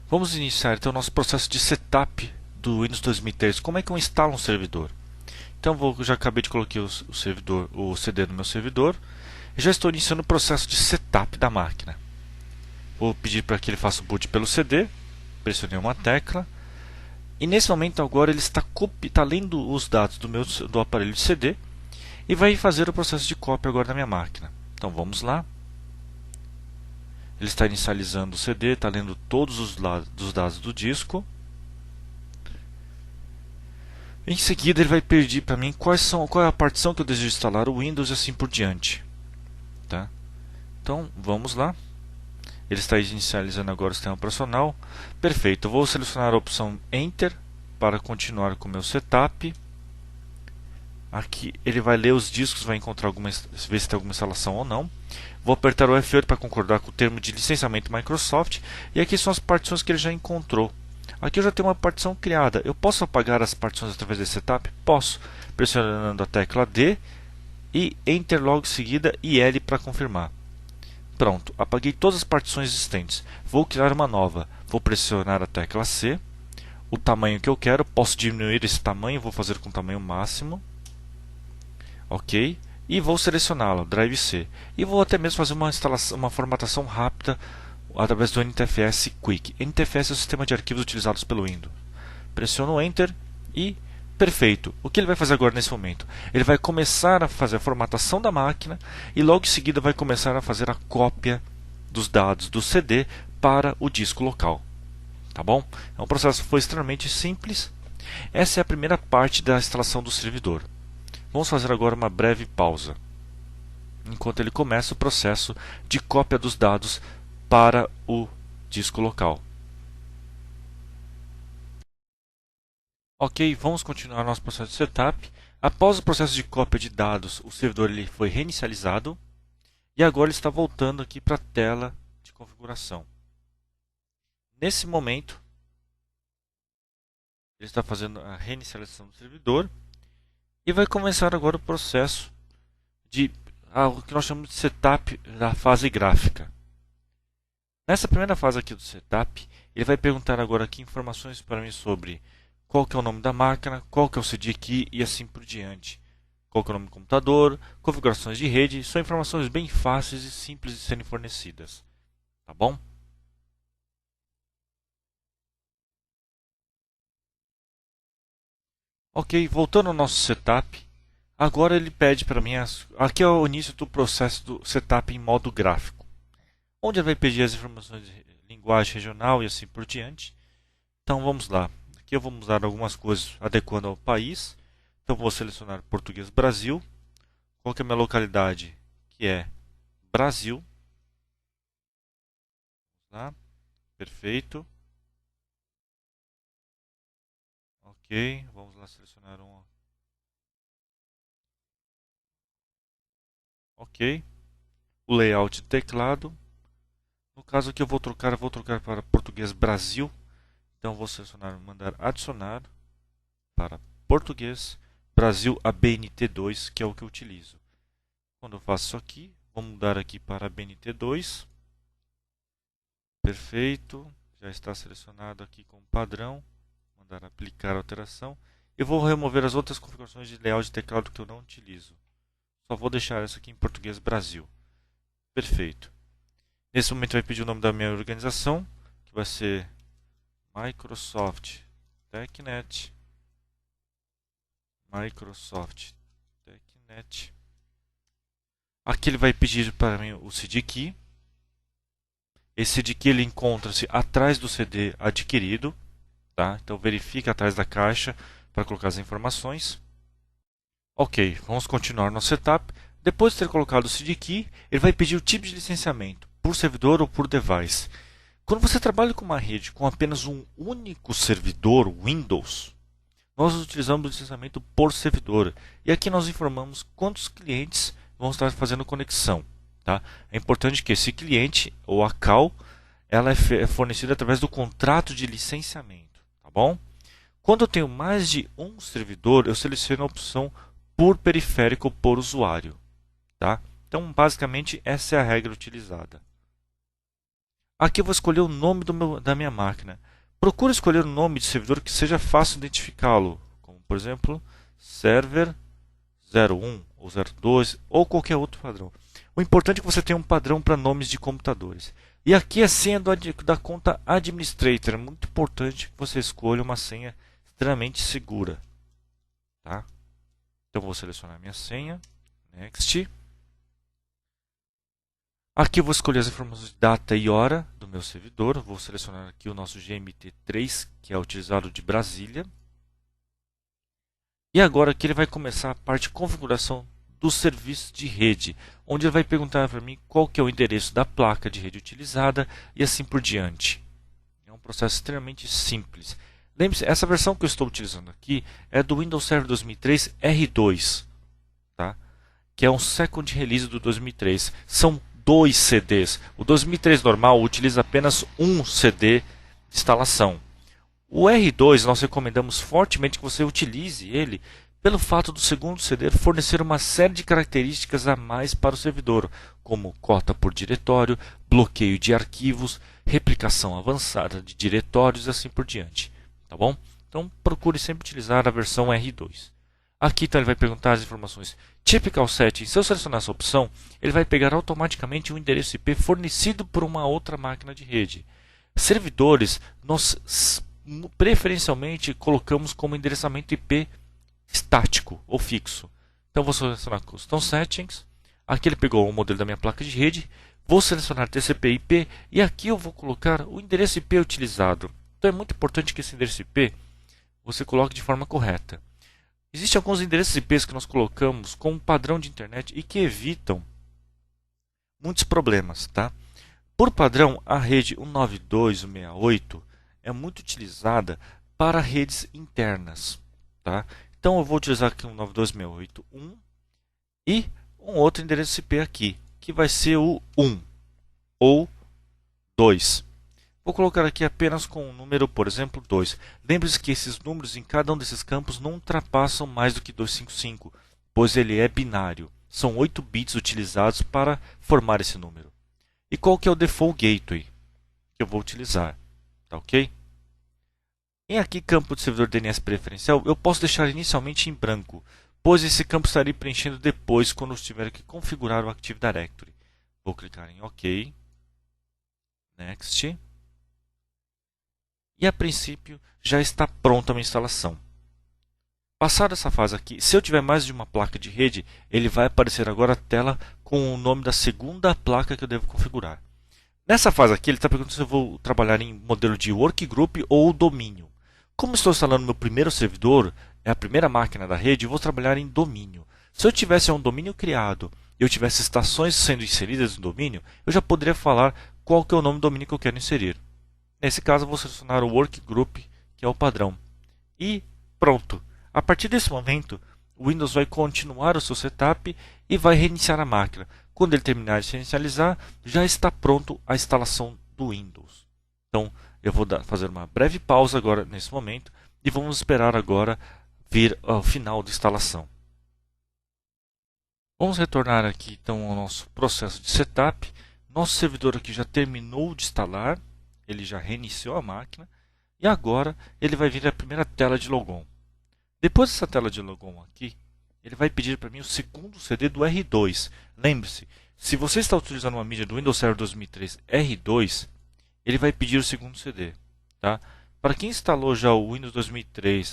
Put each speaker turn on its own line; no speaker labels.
Vamos iniciar então o nosso processo de setup do Windows 2003. Como é que eu instalo um servidor? Então já acabei de colocar o CD no meu servidor e já estou iniciando o processo de setup da máquina. Vou pedir para que ele faça o boot pelo CD, pressionei uma tecla e nesse momento agora ele está lendo os dados do aparelho de CD e vai fazer o processo de cópia agora da minha máquina. Então vamos lá. Ele está inicializando o CD, está lendo todos os dados do disco. Em seguida ele vai pedir para mim qual é a partição que eu desejo instalar o Windows e assim por diante. Tá? Então vamos lá. Ele está inicializando agora o sistema operacional. Perfeito, eu vou selecionar a opção Enter para continuar com o meu setup. Aqui ele vai ler os discos, vai encontrar ver se tem alguma instalação ou não. Vou apertar o F8 para concordar com o termo de licenciamento Microsoft. E aqui são as partições que ele já encontrou. Aqui eu já tenho uma partição criada. Eu posso apagar as partições através desse setup? Posso, pressionando a tecla D e Enter logo em seguida e L para confirmar. Pronto, apaguei todas as partições existentes. Vou criar uma nova. Vou pressionar a tecla C. O tamanho que eu quero, posso diminuir esse tamanho, vou fazer com o tamanho máximo. Ok. E vou selecioná-la, Drive C. E vou até mesmo fazer uma formatação rápida através do NTFS Quick. NTFS é o sistema de arquivos utilizados pelo Windows. Pressiono Enter e perfeito. O que ele vai fazer agora nesse momento? Ele vai começar a fazer a formatação da máquina e logo em seguida vai começar a fazer a cópia dos dados do CD para o disco local. Tá bom? É um processo que foi extremamente simples. Essa é a primeira parte da instalação do servidor. Vamos fazer agora uma breve pausa, enquanto ele começa o processo de cópia dos dados para o disco local. Ok, vamos continuar nosso processo de setup. Após o processo de cópia de dados, o servidor ele foi reinicializado e agora ele está voltando aqui para a tela de configuração. Nesse momento, ele está fazendo a reinicialização do servidor e vai começar agora o processo de o que nós chamamos de setup da fase gráfica. Nessa primeira fase aqui do setup, ele vai perguntar agora aqui informações para mim sobre qual que é o nome da máquina, qual que é o CD key e assim por diante. Qual que é o nome do computador, configurações de rede, são informações bem fáceis e simples de serem fornecidas. Tá bom? Ok, voltando ao nosso setup, agora ele pede para mim, aqui é o início do processo do setup em modo gráfico, onde ele vai pedir as informações de linguagem regional e assim por diante. Então vamos lá, aqui eu vou mudar algumas coisas adequando ao país, então vou selecionar Português Brasil, qual que é a minha localidade, que é Brasil, tá? Perfeito, ok, vamos lá selecionar um, ok, o layout de teclado. No caso aqui eu vou trocar para Português Brasil. Então vou selecionar mandar adicionar para Português Brasil ABNT2, que é o que eu utilizo. Quando eu faço isso aqui, vou mudar aqui para ABNT2. Perfeito. Já está selecionado aqui como padrão. Mandar aplicar a alteração. Eu vou remover as outras configurações de layout de teclado que eu não utilizo. Só vou deixar essa aqui em Português Brasil. Perfeito. Nesse momento vai pedir o nome da minha organização, que vai ser Microsoft TechNet. Microsoft TechNet. Aqui ele vai pedir para mim o CD Key. Esse CD Key ele encontra-se atrás do CD adquirido. Tá? Então verifique atrás da caixa para colocar as informações. Ok, vamos continuar nosso setup. Depois de ter colocado o CD Key, ele vai pedir o tipo de licenciamento, por servidor ou por device. Quando você trabalha com uma rede com apenas um único servidor Windows, nós utilizamos o licenciamento por servidor. E aqui nós informamos quantos clientes vão estar fazendo conexão. Tá? É importante que esse cliente, ou a CAL, ela é fornecida através do contrato de licenciamento. Tá bom? Quando eu tenho mais de um servidor, eu seleciono a opção por periférico ou por usuário. Tá? Então, basicamente, essa é a regra utilizada. Aqui eu vou escolher o nome da minha máquina. Procure escolher um nome de servidor que seja fácil identificá-lo, como por exemplo, server 01 ou 02 ou qualquer outro padrão. O importante é que você tenha um padrão para nomes de computadores. E aqui a senha da conta Administrator. É muito importante que você escolha uma senha extremamente segura. Tá? Então vou selecionar minha senha. Next. Aqui eu vou escolher as informações de data e hora do meu servidor. Vou selecionar aqui o nosso GMT3, que é utilizado de Brasília. E agora aqui ele vai começar a parte de configuração do serviço de rede, onde ele vai perguntar para mim qual que é o endereço da placa de rede utilizada e assim por diante. É um processo extremamente simples. Lembre-se, essa versão que eu estou utilizando aqui é do Windows Server 2003 R2, tá? Que é um second release do 2003. São 2 CDs. O 2003 normal utiliza apenas um CD de instalação. O R2 nós recomendamos fortemente que você utilize ele pelo fato do segundo CD fornecer uma série de características a mais para o servidor, como cota por diretório, bloqueio de arquivos, replicação avançada de diretórios e assim por diante. Tá bom? Então procure sempre utilizar a versão R2. Aqui então ele vai perguntar as informações Typical Setting. Se eu selecionar essa opção, ele vai pegar automaticamente o endereço IP fornecido por uma outra máquina de rede. Servidores, nós preferencialmente colocamos como endereçamento IP estático ou fixo. Então vou selecionar Custom Settings. Aqui ele pegou o modelo da minha placa de rede. Vou selecionar TCP/IP e aqui eu vou colocar o endereço IP utilizado. Então é muito importante que esse endereço IP você coloque de forma correta. Existem alguns endereços IP que nós colocamos como padrão de internet e que evitam muitos problemas, tá? Por padrão, a rede 192.168 é muito utilizada para redes internas, tá? Então eu vou utilizar aqui 192.168.1 e um outro endereço IP aqui, que vai ser o 1 ou 2. Vou colocar aqui apenas com o número, por exemplo, 2. Lembre-se que esses números em cada um desses campos não ultrapassam mais do que 255, pois ele é binário. São 8 bits utilizados para formar esse número. E qual que é o default gateway que eu vou utilizar? Tá ok? Em aqui campo de servidor DNS preferencial, eu posso deixar inicialmente em branco, pois esse campo estarei preenchendo depois quando eu tiver que configurar o Active Directory. Vou clicar em OK. Next. E a princípio já está pronta a minha instalação. Passada essa fase aqui, se eu tiver mais de uma placa de rede, ele vai aparecer agora a tela com o nome da segunda placa que eu devo configurar. Nessa fase aqui, ele está perguntando se eu vou trabalhar em modelo de workgroup ou domínio. Como estou instalando meu primeiro servidor, é a primeira máquina da rede, eu vou trabalhar em domínio. Se eu tivesse um domínio criado e eu tivesse estações sendo inseridas no domínio, eu já poderia falar qual que é o nome do domínio que eu quero inserir. Nesse caso, eu vou selecionar o workgroup, que é o padrão. E pronto. A partir desse momento, o Windows vai continuar o seu setup e vai reiniciar a máquina. Quando ele terminar de se inicializar, já está pronto a instalação do Windows. Então, eu vou fazer uma breve pausa agora nesse momento e vamos esperar agora vir ao final da instalação. Vamos retornar aqui então ao nosso processo de setup. Nosso servidor aqui já terminou de instalar, ele já reiniciou a máquina e agora ele vai vir a primeira tela de logon. Depois dessa tela de logon aqui, ele vai pedir para mim o segundo CD do R2. Lembre-se, se você está utilizando uma mídia do Windows Server 2003 R2, ele vai pedir o segundo CD. Tá? Para quem instalou já o Windows 2003